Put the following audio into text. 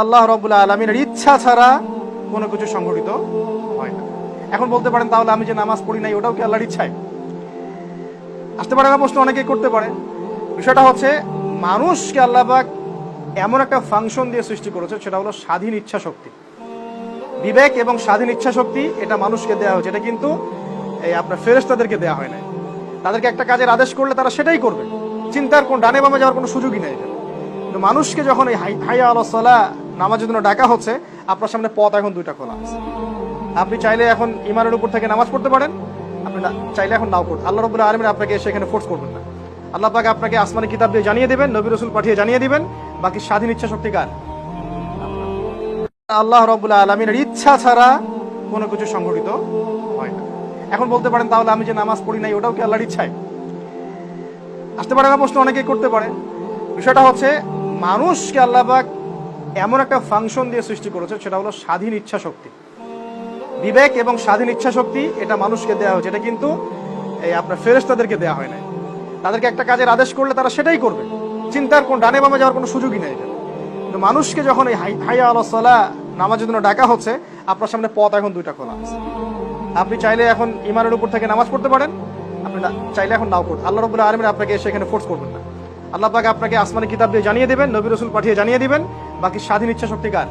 আল্লাহ রাব্বুল আলামিনের ইচ্ছা ছাড়া কোনো কিছু সংঘটিত হয় না। এখন বলতে পারেন তাহলে আমি যে নামাজ পড়ি নাই ওটাও কি আল্লাহর ইচ্ছায়? আসতে পারে না প্রশ্ন, অনেকেই করতে পারে। বিষয়টা হচ্ছে মানুষকে আল্লাহ পাক এমন একটা ফাংশন দিয়ে সৃষ্টি করেছে, সেটা হলো স্বাধীন ইচ্ছা শক্তি। বিবেক এবং স্বাধীন ইচ্ছা শক্তি এটা মানুষকে দেওয়া হয়েছে, এটা কিন্তু এই আপনার ফেরেশতাদেরকে দেওয়া হয় নাই। তাদেরকে একটা কাজের আদেশ করলে তারা সেটাই করবে, চিন্তার কোন ডানে বামে যাওয়ার কোনো সুযোগই নেই। কিন্তু মানুষকে যখন এই হাইয়া আলাস সালাহ নামাজের জন্য ডাকা হচ্ছে, আপনার সামনে পথ এখন দুইটা খোলা আছে। আপনি চাইলে এখন ইমানের উপর থেকে নামাজ পড়তে পারেন, আপনি চাইলে এখন নাও পড়তে। আল্লাহ রাব্বুল আলামিন আপনাকে সেখানে ফোর্স করবেন না। আল্লাহ পাক আপনাকে আসমানি কিতাব দিয়ে জানিয়ে দিবেন, নবী রাসূল পাঠিয়ে জানিয়ে দিবেন, বাকি স্বাধীন ইচ্ছা শক্তি কার? আল্লাহ রাব্বুল আলামিনের ইচ্ছা ছাড়া কোনো কিছু সংঘটিত হয় না। এখন বলতে পারেন তাহলে আমি যে নামাজ পড়ি নাই ওটাও কি আল্লাহর ইচ্ছায়? আসতে পারে না প্রশ্ন, অনেকেই করতে পারে। বিষয়টা হচ্ছে মানুষকে আল্লাহ পাক এমন একটা ফাংশন দিয়ে সৃষ্টি করেছে, সেটা হলো স্বাধীন ইচ্ছা শক্তি। বিবেক এবং স্বাধীন ইচ্ছা শক্তি এটা মানুষকে দেওয়া হয়েছে, এটা কিন্তু এই আপনার ফেরেশতাদেরকে দেওয়া হয় নাই। তাদেরকে একটা কাজের আদেশ করলে তারা সেটাই করবে, চিন্তার কোন ডানে বামে যাওয়ার কোনো সুযোগই নেই। কিন্তু মানুষকে যখন এই হাইয়া আলাস সালাহ নামাজের জন্য ডাকা হচ্ছে, আপনার সামনে পথ এখন দুইটা খোলা আছে। আপনি চাইলে এখন ইমানের উপর থেকে নামাজ পড়তে পারেন, আপনি চাইলে এখন নাও পড়তে। আল্লাহ রাব্বুল আলামিন আপনাকে সেখানে ফোর্স করবেন না। আল্লাহ পাক আপনাকে আসমানি কিতাব দিয়ে জানিয়ে দিবেন, নবী রাসূল পাঠিয়ে জানিয়ে দিবেন, বাকি স্বাধীন ইচ্ছা শক্তি কার?